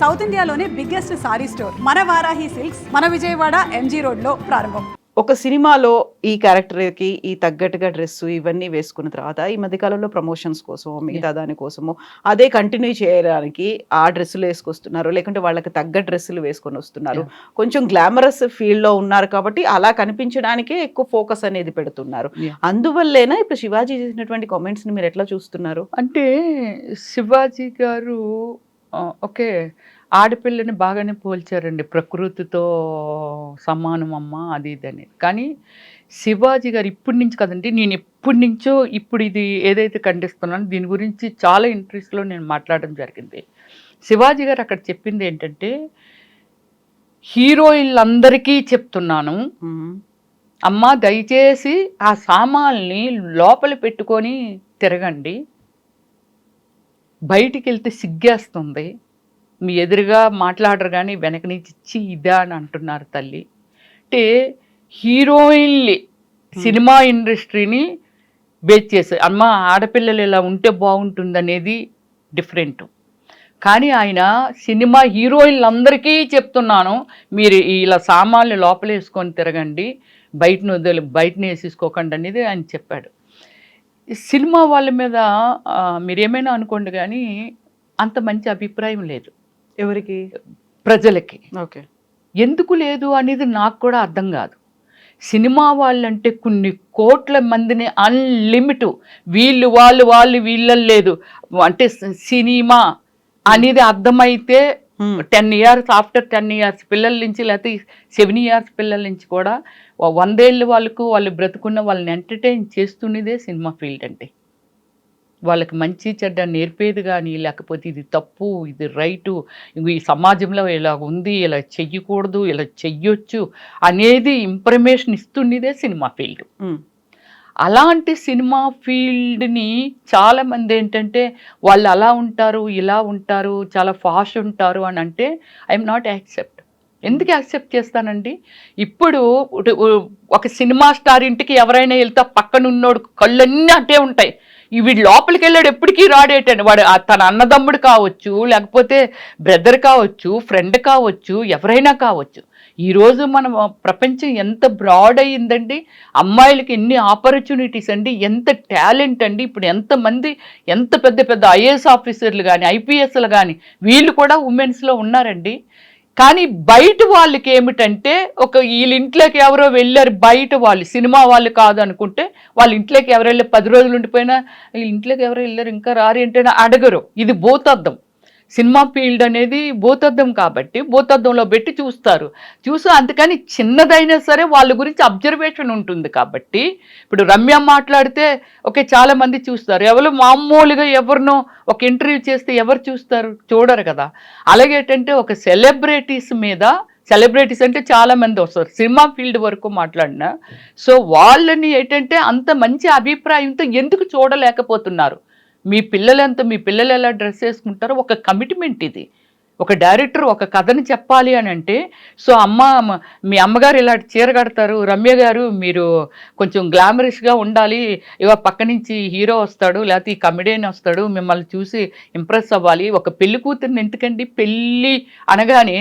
South ఇండియాలోనే biggest sorry store మన Varahi silks మన విజయవాడ ఎంజీ రోడ్ లో ప్రారంభం. ఒక సినిమాలో ఈ క్యారెక్టర్కి ఈ తగ్గట్టుగా డ్రెస్ ఇవన్నీ వేసుకున్న తర్వాత ఈ మధ్యకాలంలో ప్రమోషన్స్ కోసం మిగతా దానికోసము అదే కంటిన్యూ చేయడానికి ఆ డ్రెస్సులు వేసుకొస్తున్నారు, లేకుంటే వాళ్ళకి తగ్గ డ్రెస్సులు వేసుకొని వస్తున్నారు. కొంచెం గ్లామరస్ ఫీల్డ్లో ఉన్నారు కాబట్టి అలా కనిపించడానికే ఎక్కువ ఫోకస్ అనేది పెడుతున్నారు. అందువల్లేనా ఇప్పుడు శివాజీ చేసినటువంటి కామెంట్స్ని మీరు ఎట్లా చూస్తున్నారు? అంటే శివాజీ గారు ఓకే, ఆడపిల్లని బాగానే పోల్చారండి, ప్రకృతితో సమానం అమ్మ అది ఇదని. కానీ శివాజీ గారు ఇప్పటి నుంచి కదండి, నేను ఎప్పటి నుంచో ఇప్పుడు ఇది ఏదైతే ఖండిస్తున్నానో దీని గురించి చాలా ఇంట్రెస్ట్లో నేను మాట్లాడడం జరిగింది. శివాజీ గారు అక్కడ చెప్పింది ఏంటంటే, హీరోయిన్లందరికీ చెప్తున్నాను అమ్మ, దయచేసి ఆ సామాన్ని లోపల పెట్టుకొని తిరగండి, బయటికి వెళ్తే సిగ్గేస్తుంది, మీ ఎదురుగా మాట్లాడరు కానీ వెనక నుంచి ఇచ్చి ఇదా అని అంటున్నారు తల్లి. అంటే హీరోయిన్లు సినిమా ఇండస్ట్రీని బేస్ చేసే అమ్మ ఆడపిల్లలు ఇలా ఉంటే బాగుంటుంది అనేది డిఫరెంట్. కానీ ఆయన సినిమా హీరోయిన్లందరికీ చెప్తున్నాను, మీరు ఇలా సామాన్లు లోపల వేసుకొని తిరగండి, బయటని వేసేసుకోకండి అనేది ఆయన చెప్పాడు. సినిమా వాళ్ళ మీద మీరేమైనా అనుకోండి కానీ అంత మంచి అభిప్రాయం లేదు ఎవరికి, ప్రజలకి. ఓకే, ఎందుకు లేదు అనేది నాకు కూడా అర్థం కాదు. సినిమా వాళ్ళంటే కొన్ని కోట్ల మందిని అన్లిమిట్, వాళ్ళు వీళ్ళని లేదు అంటే సినిమా అనేది అర్థమైతే 10 years ఆఫ్టర్ 10 years పిల్లల నుంచి, లేకపోతే 7 years పిల్లల నుంచి కూడా 100 ఏళ్ళ వాళ్ళకు వాళ్ళు బ్రతుకున్న వాళ్ళని ఎంటర్టైన్ చేస్తున్నదే సినిమా ఫీల్డ్ అంటే. వాళ్ళకి మంచి చెడ్డ నేర్పేది కానీ, లేకపోతే ఇది తప్పు ఇది రైటు, ఈ సమాజంలో ఇలా ఉంది, ఇలా చెయ్యకూడదు, ఇలా చెయ్యొచ్చు అనేది ఇన్ఫర్మేషన్ ఇస్తున్నదే సినిమా ఫీల్డ్. అలాంటి సినిమా ఫీల్డ్ని చాలామంది ఏంటంటే వాళ్ళు అలా ఉంటారు, ఇలా ఉంటారు, చాలా ఫాస్ట్ ఉంటారు అని అంటే ఐఎమ్ నాట్ యాక్సెప్ట్. ఎందుకు యాక్సెప్ట్ చేస్తానండి? ఇప్పుడు ఒక సినిమా స్టార్ ఇంటికి ఎవరైనా వెళ్తే పక్కనున్నోడు కళ్ళన్నీ అట్టే ఉంటాయి, వీడు లోపలికి వెళ్ళాడు ఎప్పటికీ రాడేటండి. వాడు తన అన్నదమ్ముడు కావచ్చు, లేకపోతే బ్రదర్ కావచ్చు, ఫ్రెండ్ కావచ్చు, ఎవరైనా కావచ్చు. ఈరోజు మన ప్రపంచం ఎంత బ్రాడ్ అయ్యిందండి, అమ్మాయిలకి ఎన్ని ఆపర్చునిటీస్ అండి, ఎంత టాలెంట్ అండి. ఇప్పుడు ఎంతమంది ఎంత పెద్ద ఐఏఎస్ ఆఫీసర్లు కానీ, ఐపీఎస్లు కానీ వీళ్ళు కూడా ఉమెన్స్లో ఉన్నారండి. కానీ బయట వాళ్ళకి ఏమిటంటే, వీళ్ళ ఇంట్లోకి ఎవరో వెళ్ళారు, బయట వాళ్ళు సినిమా వాళ్ళు కాదు అనుకుంటే వాళ్ళ ఇంట్లోకి ఎవరు వెళ్ళారు, 10 రోజులు ఉండిపోయినా వీళ్ళ ఇంట్లోకి ఎవరో వెళ్ళారు ఇంకా రారు ఏంటైనా అడగరు. ఇది భూతద్దం. సినిమా ఫీల్డ్ అనేది భూతద్దం కాబట్టి భూతద్దంలో పెట్టి చూస్తారు. అందుకని చిన్నదైనా సరే వాళ్ళ గురించి అబ్జర్వేషన్ ఉంటుంది కాబట్టి. ఇప్పుడు రమ్య మాట్లాడితే ఓకే చాలామంది చూస్తారు, ఎవరు మామూలుగా ఎవరినో ఒక ఇంటర్వ్యూ చేస్తే ఎవరు చూస్తారు, చూడరు కదా. అలాగేంటంటే ఒక సెలబ్రిటీస్ మీద, సెలబ్రిటీస్ అంటే చాలామంది వస్తారు సినిమా ఫీల్డ్ వరకు మాట్లాడినా, సో వాళ్ళని ఏంటంటే అంత మంచి అభిప్రాయంతో ఎందుకు చూడలేకపోతున్నారు? మీ పిల్లలు ఎలా డ్రెస్ వేసుకుంటారో ఒక కమిట్మెంట్ ఇది. ఒక డైరెక్టర్ ఒక కథని చెప్పాలి అని అంటే, సో మీ అమ్మగారు ఇలా చీర కడతారు, రమ్య గారు మీరు కొంచెం గ్లామరస్గా ఉండాలి, పక్క నుంచి హీరో వస్తాడు లేకపోతే ఈ కమెడియన్ వస్తాడు, మిమ్మల్ని చూసి ఇంప్రెస్ అవ్వాలి. ఒక పెళ్లి కూతురిని ఎందుకండి, పెళ్ళి అనగానే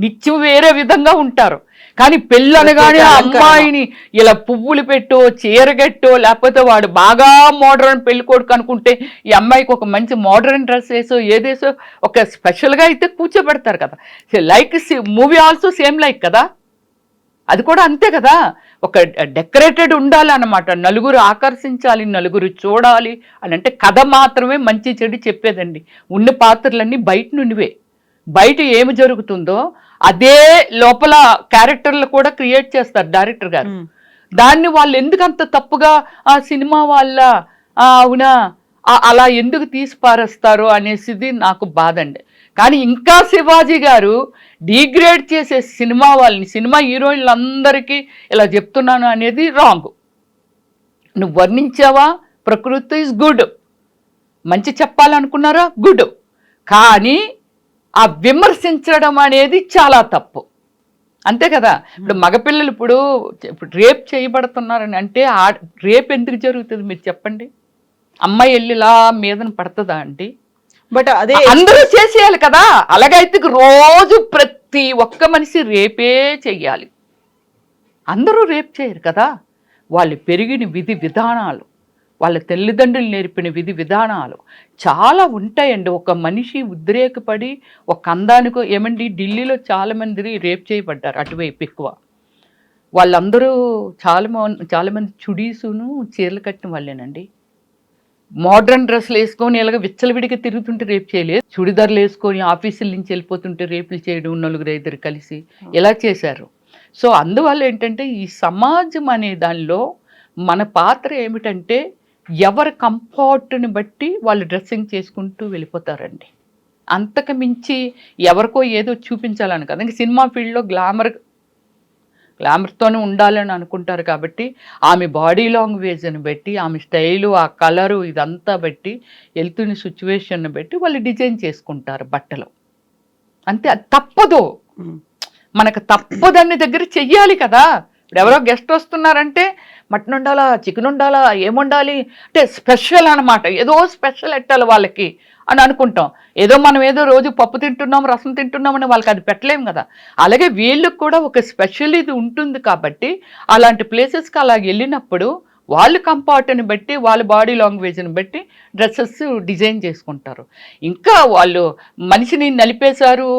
నిత్యం వేరే విధంగా ఉంటారు, కానీ పెళ్ళి అనగానే అమ్మాయిని ఇలా పువ్వులు పెట్టో చీరగట్టో, లేకపోతే వాడు బాగా మోడర్న్ పెళ్లి కొడుకు అనుకుంటే ఈ అమ్మాయికి ఒక మంచి మోడర్న్ డ్రెస్ వేసో ఏదేసో ఒక స్పెషల్గా అయితే కూర్చోబెడతారు కదా. Like movie also same like కదా, అది కూడా అంతే కదా. ఒక డెకరేటెడ్ ఉండాలి అన్నమాట, నలుగురు ఆకర్షించాలి, నలుగురు చూడాలి అని అంటే కథ మాత్రమే మంచి చెడు చెప్పేదండి. ఉన్న పాత్రలన్నీ బయట నుండివే, బయట ఏమి జరుగుతుందో అదే లోపల క్యారెక్టర్లు కూడా క్రియేట్ చేస్తారు డైరెక్టర్ గారు. దాన్ని వాళ్ళు ఎందుకు అంత తప్పుగా ఆ సినిమా వాళ్ళ అవునా అలా ఎందుకు తీసి పారేస్తారు అనేసిది నాకు బాధ అండి. కానీ ఇంకా శివాజీ గారు డిగ్రేడ్ చేసే సినిమా వాళ్ళని, సినిమా హీరోయిన్లందరికీ ఇలా చెప్తున్నాను అనేది రాంగ్. నువ్వు వర్ణించావా, ప్రకృతి ఇస్ గుడ్, మంచి చెప్పాలనుకున్నారా గుడ్, కానీ ఆ విమర్శించడం అనేది చాలా తప్పు, అంతే కదా. ఇప్పుడు మగపిల్లలు ఇప్పుడు రేప్ చేయబడుతున్నారని అంటే రేప్ ఎందుకు జరుగుతుంది మీరు చెప్పండి? అమ్మాయి వెళ్ళి ఇలా మీదన పడుతుందా అండి? బట్ అదే అందరూ చేసేయాలి కదా. అలాగైతే రోజు ప్రతి ఒక్క మనిషి రేపే చెయ్యాలి. అందరూ రేపు చేయరు కదా. వాళ్ళు పెరిగిన విధి విధానాలు, వాళ్ళ తల్లిదండ్రులు నేర్పిన విధి విధానాలు చాలా ఉంటాయండి. ఒక మనిషి ఉద్రేకపడి ఒక అందానికో ఏమండి, ఢిల్లీలో చాలామంది రేప్ చేయబడ్డారు అటువైపు ఎక్కువ. వాళ్ళందరూ చాలామంది చుడీసును చీరలు కట్టిన వాళ్ళేనండి. మోడ్రన్ డ్రెస్సులు వేసుకొని ఇలాగ విచ్చలవిడిగా తిరుగుతుంటే రేపు చేయలేదు. చుడిదార్లు వేసుకొని ఆఫీసుల నుంచి వెళ్ళిపోతుంటే రేపులు చేయడం, 4-5 కలిసి ఇలా చేశారు. సో అందువల్ల ఏంటంటే ఈ సమాజం అనే దానిలో మన పాత్ర ఏమిటంటే ఎవరి కంఫర్ట్ని బట్టి వాళ్ళు డ్రెస్సింగ్ చేసుకుంటూ వెళ్ళిపోతారండి. అంతకు మించి ఎవరికో ఏదో చూపించాలని కదా. ఇంకా సినిమా ఫీల్డ్లో గ్లామర్తోనే ఉండాలని అనుకుంటారు కాబట్టి ఆమె బాడీ లాంగ్వేజ్ని బట్టి, ఆమె స్టైలు, ఆ కలరు ఇదంతా బట్టి, వెళ్తున్న సిచ్యువేషన్ని బట్టి వాళ్ళు డిజైన్ చేసుకుంటారు బట్టలు. అంతే, అది తప్పదు. మనకు తప్పదన్ని దగ్గర చెయ్యాలి కదా. ఇప్పుడు ఎవరో గెస్ట్ వస్తున్నారంటే మటన్ ఉండాలా, చికెన్ ఉండాలా, ఏముండాలి అంటే స్పెషల్ అనమాట. ఏదో స్పెషల్ ఎట్టాలి వాళ్ళకి అని అనుకుంటాం. మనం ఏదో రోజు పప్పు తింటున్నాం, రసం తింటున్నాం అని వాళ్ళకి అది పెట్టలేము కదా. అలాగే వీళ్ళకి కూడా ఒక స్పెషల్ ఇది ఉంటుంది కాబట్టి అలాంటి ప్లేసెస్కి అలా వెళ్ళినప్పుడు వాళ్ళు కంఫర్ట్ని బట్టి, వాళ్ళ బాడీ లాంగ్వేజ్ని బట్టి డ్రెస్సెస్ డిజైన్ చేసుకుంటారు. ఇంకా వాళ్ళు మనిషిని నలిపేశారు,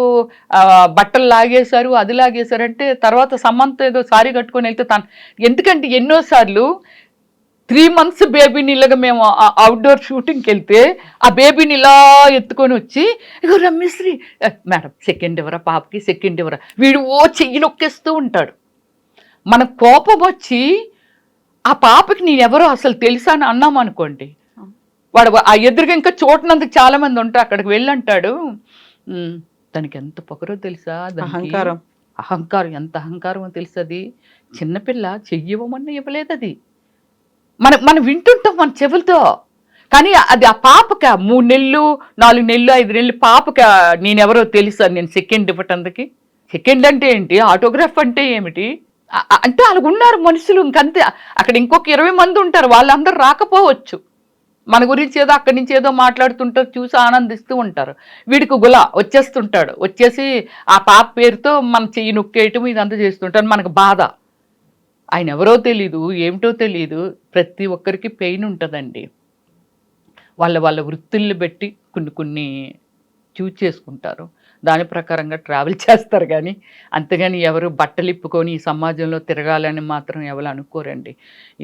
బట్టలు లాగేశారు, అది లాగేశారంటే తర్వాత సమంత ఏదో సారీ కట్టుకొని వెళ్తే ఎందుకంటే ఎన్నోసార్లు 3 months బేబీని ఇలాగా మేము అవుట్డోర్ షూటింగ్కి వెళ్తే ఆ బేబీని ఇలా ఎత్తుకొని వచ్చి ఇగో రమ్యశ్రీ మేడం సెకండ్ ఇవ్వరా పాపకి, సెకండ్ ఇవ్వరా, వీడు చెయ్యి నొక్కేస్తూ ఉంటాడు. మన కోపం వచ్చి ఆ పాపకి నేనెవరో అసలు తెలుసా అని అన్నాం అనుకోండి, వాడు ఆ ఎదురుగా ఇంకా చూడనందుకు చాలామంది ఉంటారు. అక్కడికి వెళ్ళంటాడు, దానికి ఎంత పొగరో తెలుసా, అహంకారం ఎంత అహంకారమో తెలుసు. అది చిన్నపిల్ల చెయ్యవమన్నా ఇవ్వలేదు. అది మనం వింటుంటాం మన చెవులతో. కానీ అది ఆ పాపకి 3 నెలలు 4 నెలలు 5 నెలలు పాపకి నేనెవరో తెలుసా నేను సెకండ్ ఇవ్వటానికి. సెకండ్ అంటే ఏంటి, ఆటోగ్రాఫ్ అంటే ఏమిటి అంటే అలాగ ఉన్నారు మనుషులు. ఇంకంతే. అక్కడ ఇంకొక 20 మంది ఉంటారు, వాళ్ళందరూ రాకపోవచ్చు. మన గురించి ఏదో అక్కడి నుంచి ఏదో మాట్లాడుతుంటారు, చూసి ఆనందిస్తూ ఉంటారు. వీడికి గులా వచ్చేస్తుంటాడు, వచ్చేసి ఆ పాప పేరుతో మన చెయ్యి నొక్కేయటం ఇదంతా చేస్తుంటారు. మనకు బాధ. ఆయన ఎవరో తెలీదు, ఏమిటో తెలీదు. ప్రతి ఒక్కరికి పెయిన్ ఉంటుందండి. వాళ్ళ వృత్తుల్ని బట్టి కొన్ని చూజ్ చేసుకుంటారు, దాని ప్రకారంగా ట్రావెల్ చేస్తారు. కానీ అంతేగాని ఎవరు బట్టలు ఇప్పుకొని ఈ సమాజంలో తిరగాలని మాత్రం ఎవరు అనుకోరండి.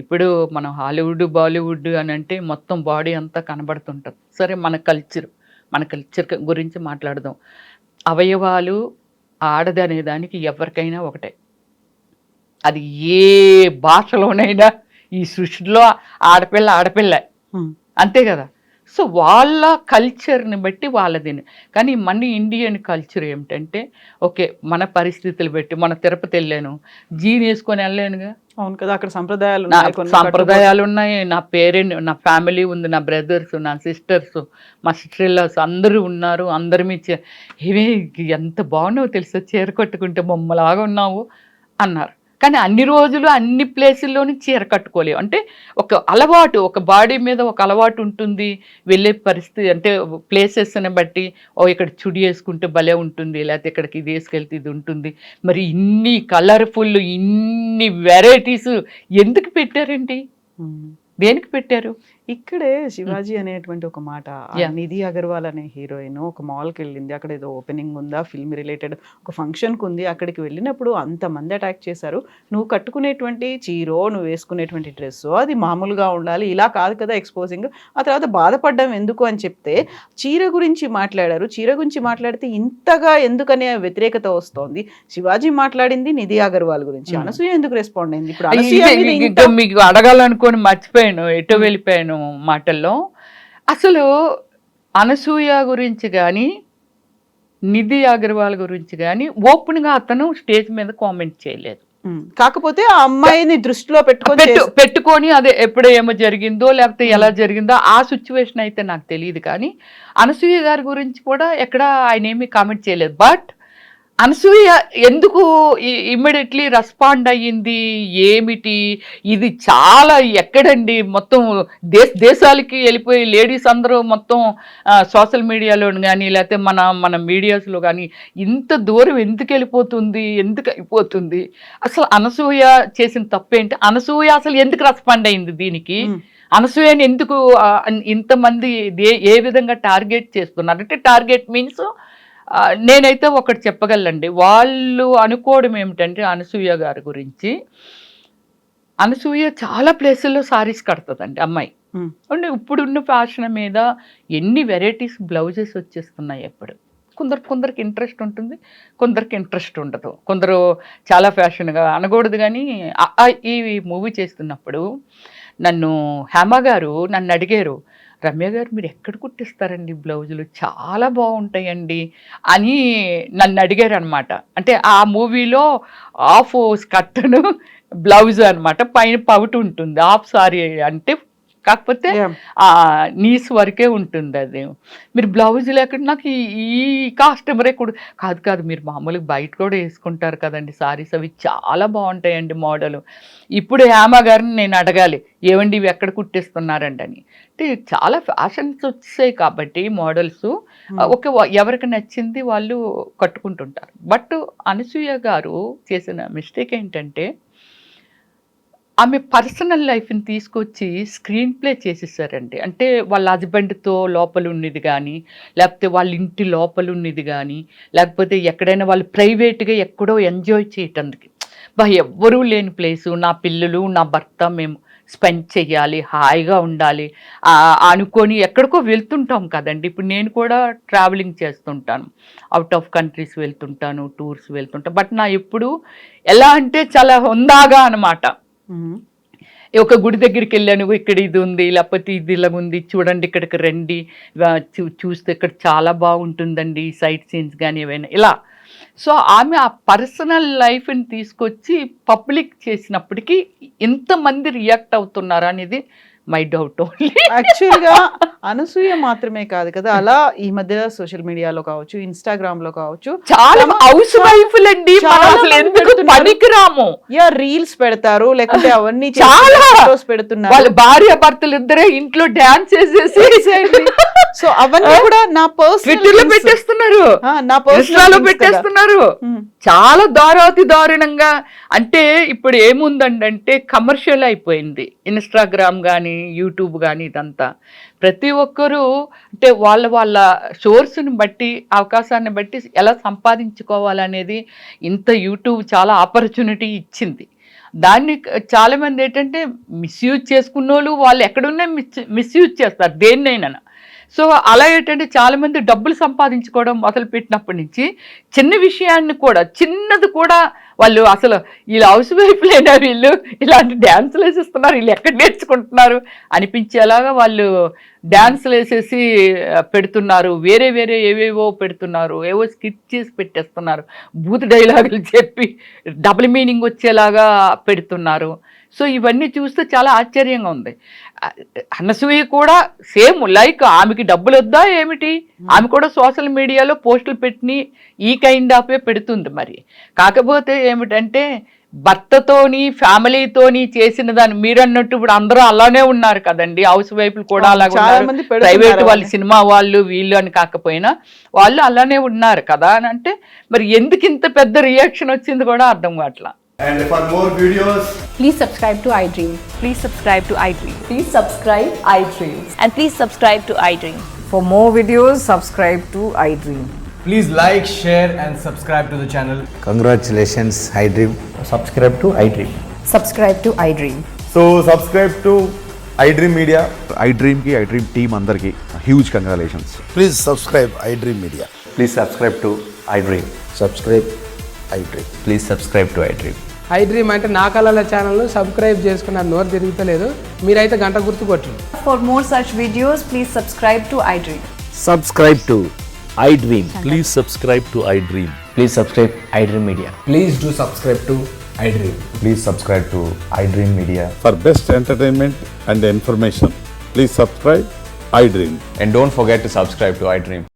ఇప్పుడు మనం హాలీవుడ్ బాలీవుడ్ అని అంటే మొత్తం బాడీ అంతా కనబడుతుంటుంది. సరే, మన కల్చర్ గురించి మాట్లాడదాం. అవయవాలు ఆడది అనే దానికి ఎవరికైనా ఒకటే. అది ఏ భాషలోనైనా ఈ సృష్టిలో ఆడపిల్ల అంతే కదా. సో వాళ్ళ కల్చర్ని బట్టి వాళ్ళదిని. కానీ మన ఇండియన్ కల్చర్ ఏమిటంటే ఓకే, మన పరిస్థితులు బట్టి మన తిరుపతి వెళ్ళాను, జీన్ వేసుకొని వెళ్ళానుగా. అవును కదా, అక్కడ సంప్రదాయాలు ఉన్నాయి. నా పేరెంట్, నా ఫ్యామిలీ ఉంది, నా బ్రదర్స్, నా సిస్టర్స్, మా సిస్టర్ ఇల్లాస్ అందరూ ఉన్నారు. అందరి మీద ఏమే ఎంత బాగున్నావు తెలుసా, చీర కట్టుకుంటే బొమ్మలాగా ఉన్నావు అన్నారు. కానీ అన్ని రోజులు అన్ని ప్లేసుల్లోని చీర కట్టుకోలేవు. అంటే ఒక అలవాటు, ఒక బాడీ మీద ఒక అలవాటు ఉంటుంది. వెళ్ళే పరిస్థితి అంటే ప్లేసెస్ని బట్టి ఇక్కడ చుడి వేసుకుంటే భలే ఉంటుంది, లేకపోతే ఇక్కడికి ఇది వేసుకెళ్తే ఇది ఉంటుంది. మరి ఇన్ని కలర్ఫుల్, ఇన్ని వెరైటీస్ ఎందుకు పెట్టారండి? దేనికి పెట్టారు? ఇక్కడే శివాజీ అనేటువంటి ఒక మాట, నిధి అగర్వాల్ అనే హీరోయిన్ ఒక మాల్కి వెళ్ళింది, అక్కడ ఏదో ఓపెనింగ్ ఉందా, ఫిల్మ్ రిలేటెడ్ ఒక ఫంక్షన్కి ఉంది. అక్కడికి వెళ్ళినప్పుడు అంతమంది అటాక్ చేశారు. నువ్వు కట్టుకునేటువంటి చీరో, నువ్వు వేసుకునేటువంటి డ్రెస్సో అది మామూలుగా ఉండాలి, ఇలా కాదు కదా ఎక్స్పోజింగ్. ఆ తర్వాత బాధపడ్డం ఎందుకు అని చెప్తే చీర గురించి మాట్లాడారు. చీర గురించి మాట్లాడితే ఇంతగా ఎందుకనే వ్యతిరేకత వస్తోంది. శివాజీ మాట్లాడింది నిధి అగర్వాల్ గురించి, అనసూయ ఎందుకు రెస్పాండ్ అయింది? ఇప్పుడు మీకు అడగాలనుకొని మర్చిపోయాను, ఎటో వెళ్ళిపోయాను మాటల్లో. అసలు అనసూయ గురించి కానీ నిధి అగర్వాల్ గురించి కానీ ఓపెన్గా అతను స్టేజ్ మీద కామెంట్ చేయలేదు. కాకపోతే ఆ అమ్మాయిని దృష్టిలో పెట్టుకొని అదే ఎప్పుడో ఏమో జరిగిందో లేకపోతే ఎలా జరిగిందో ఆ సిచ్యువేషన్ అయితే నాకు తెలియదు. కానీ అనసూయ గారి గురించి కూడా ఎక్కడ ఆయన ఏమీ కామెంట్ చేయలేదు. బట్ అనసూయ ఎందుకు ఇమ్మీడియట్లీ రెస్పాండ్ అయ్యింది ఏమిటి, ఇది చాలా ఎక్కడండి మొత్తం దేశాలకి వెళ్ళిపోయి లేడీస్ అందరూ మొత్తం సోషల్ మీడియాలో కానీ లేకపోతే మన మీడియాస్లో కానీ ఇంత దూరం ఎందుకు వెళ్ళిపోతుంది, ఎందుకు అయిపోతుంది, అసలు అనసూయ చేసిన తప్పేంటి, అనసూయ అసలు ఎందుకు రెస్పాండ్ అయింది దీనికి, అనసూయని ఎందుకు ఇంతమంది ఏ విధంగా టార్గెట్ చేస్తున్నారు, అంటే టార్గెట్ మీన్స్ నేనైతే ఒకటి చెప్పగలండి, వాళ్ళు అనుకోవడం ఏమిటంటే అనసూయ గారి గురించి, అనసూయ చాలా ప్లేసుల్లో సారీస్ కడుతుందండి అమ్మాయి. అంటే ఇప్పుడున్న ఫ్యాషన్ మీద ఎన్ని వెరైటీస్ బ్లౌజెస్ వచ్చేస్తున్నాయి ఎప్పుడు. కొందరికి ఇంట్రెస్ట్ ఉంటుంది, కొందరికి ఇంట్రెస్ట్ ఉండదు, కొందరు చాలా ఫ్యాషన్గా అనకూడదు. కానీ ఈ మూవీ చేస్తున్నప్పుడు నన్ను హేమ గారు నన్ను అడిగారు, రమ్య గారు మీరు ఎక్కడ కుట్టిస్తారండి బ్లౌజులు, చాలా బాగుంటాయండి అని నన్ను అడిగారు అనమాట. అంటే ఆ మూవీలో హాఫ్ స్కర్ట్ను బ్లౌజ్ అనమాట, పైన పౌట్ ఉంటుంది, హాఫ్ సారీ అంటే కాకపోతే నీస్ వరకే ఉంటుంది. అది మీరు బ్లౌజ్ లేకుండా నాకు ఈ కస్టమరే కూడా కాదు మీరు మామూలుగా బయట కూడా వేసుకుంటారు కదండి సారీస్, అవి చాలా బాగుంటాయండి మోడల్. ఇప్పుడు హేమ గారిని నేను అడగాలి ఏమండి ఇవి ఎక్కడ కుట్టిస్తున్నారండి అని. అంటే చాలా ఫ్యాషన్స్ వచ్చాయి కాబట్టి మోడల్స్ ఎవరికి నచ్చింది వాళ్ళు కట్టుకుంటుంటారు. బట్ అనసూయ గారు చేసిన మిస్టేక్ ఏంటంటే ఆమె పర్సనల్ లైఫ్ని తీసుకొచ్చి స్క్రీన్ ప్లే చేసేసారండి. అంటే వాళ్ళ హస్బెండ్తో లోపల ఉన్నది కానీ, లేకపోతే వాళ్ళ ఇంటి లోపల ఉన్నది కానీ, లేకపోతే ఎక్కడైనా వాళ్ళు ప్రైవేట్గా ఎక్కడో ఎంజాయ్ చేయటానికి ఎవ్వరూ లేని ప్లేసు, నా పిల్లలు నా భర్త మేము స్పెండ్ చెయ్యాలి, హాయిగా ఉండాలి అనుకొని ఎక్కడికో వెళ్తుంటాం కదండి. ఇప్పుడు నేను కూడా ట్రావెలింగ్ చేస్తుంటాను, అవుట్ ఆఫ్ కంట్రీస్ వెళ్తుంటాను, టూర్స్ వెళ్తుంటాను. బట్ నా ఎప్పుడు ఎలా అంటే చాలా హుందాగా అనమాట. ఒక గుడి దగ్గరికి వెళ్ళాను, ఇక్కడ ఇది ఉంది, లేకపోతే ఇది ఇలా ఉంది, చూడండి ఇక్కడికి రండి, చూస్తే ఇక్కడ చాలా బాగుంటుందండి సైట్ సీన్స్ కానీ ఏవైనా ఇలా. సో ఆమె ఆ పర్సనల్ లైఫ్ని తీసుకొచ్చి పబ్లిక్ చేసినప్పటికీ ఇంతమంది రియాక్ట్ అవుతున్నారు అనేది మై డౌట్ ఓన్లీ. యాక్చువల్గా అనసూయ మాత్రమే కాదు కదా, అలా ఈ మధ్య సోషల్ మీడియాలో కావచ్చు, ఇన్స్టాగ్రామ్ లో కావచ్చు, చాలా హౌస్ వైఫ్లండి పనికిరాము రీల్స్ పెడతారు, లేకపోతే అవన్నీ చాలా పెడుతున్నారు, వాళ్ళ భార్య భర్తలు ఇద్దరే ఇంట్లో డాన్స్ చేసేసి సో అవన్నీ కూడా నా పర్సనల్ పెట్టేస్తున్నారు, నా పర్సనల్ పెట్టేస్తున్నారు. చాలా దారుణంగా. అంటే ఇప్పుడు ఏముందంటే కమర్షియల్ అయిపోయింది ఇన్స్టాగ్రామ్ కానీ యూట్యూబ్ కానీ, ఇదంతా ప్రతి ఒక్కరూ అంటే వాళ్ళ సోర్స్ని బట్టి అవకాశాన్ని బట్టి ఎలా సంపాదించుకోవాలనేది ఇంత యూట్యూబ్ చాలా ఆపర్చునిటీ ఇచ్చింది. దాన్ని చాలామంది ఏంటంటే మిస్యూజ్ చేసుకున్న వాళ్ళు ఎక్కడున్నా మిస్యూజ్ చేస్తారు దేన్నైనా. సో అలా ఏంటంటే చాలామంది డబ్బులు సంపాదించుకోవడం మొదలుపెట్టినప్పటి నుంచి చిన్న విషయాన్ని కూడా, చిన్నది కూడా వాళ్ళు అసలు వీళ్ళు హౌస్ వైఫ్లైనా వీళ్ళు ఇలాంటి డ్యాన్సులు వేసేస్తున్నారు, వీళ్ళు ఎక్కడ నేర్చుకుంటున్నారు అనిపించేలాగా వాళ్ళు డ్యాన్సులు వేసేసి పెడుతున్నారు, వేరే ఏవేవో పెడుతున్నారు, ఏవో స్కిప్ చేసి పెట్టేస్తున్నారు, బూత్ డైలాగులు చెప్పి డబుల్ మీనింగ్ వచ్చేలాగా పెడుతున్నారు. సో ఇవన్నీ చూస్తే చాలా ఆశ్చర్యంగా ఉంది. అనసూయ కూడా సేమ్ లైక్ ఆమెకి డబ్బులు వద్దా ఏమిటి, ఆమె కూడా సోషల్ మీడియాలో పోస్టులు పెట్టి ఈ కైండ్ ఆఫే పెడుతుంది. మరి కాకపోతే ఏమిటంటే భర్తతోని ఫ్యామిలీతోని చేసిన దాన్ని మీరు అన్నట్టు ఇప్పుడు అందరూ అలానే ఉన్నారు కదండి, హౌస్ వైఫ్లు కూడా అలాగే ఉన్నారు, ప్రైవేట్ వాళ్ళు సినిమా వాళ్ళు వీళ్ళు అని కాకపోయినా వాళ్ళు అలానే ఉన్నారు కదా అని. అంటే మరి ఎందుకు ఇంత పెద్ద రియాక్షన్ వచ్చింది కూడా అర్థం కావట్లా. And for more videos, Please subscribe to iDream. Please subscribe to iDream. Please subscribe iDream. And please subscribe to iDream. For more videos, subscribe to iDream. please like, share and subscribe to the channel. Congratulations, iDream. Subscribe to iDream. Subscribe to iDream. So subscribe to iDream Media. iDream ki iDream team andarki huge congratulations. Please subscribe iDream Media. Please subscribe to iDream. Subscribe iDream. Please subscribe to iDream. iDream అంటే నా కళల ఛానల్ను subscribe చేసుకున్న నోరు తిరుగుతలేదు, మీరైతే గంట గుర్తు కొట్టండి. For more such videos, please subscribe to iDream. Subscribe to iDream. Please subscribe to iDream. Please subscribe iDream Media. Please do subscribe to iDream. Please subscribe to iDream Media. For best entertainment and information, please subscribe iDream. And don't forget to subscribe to iDream.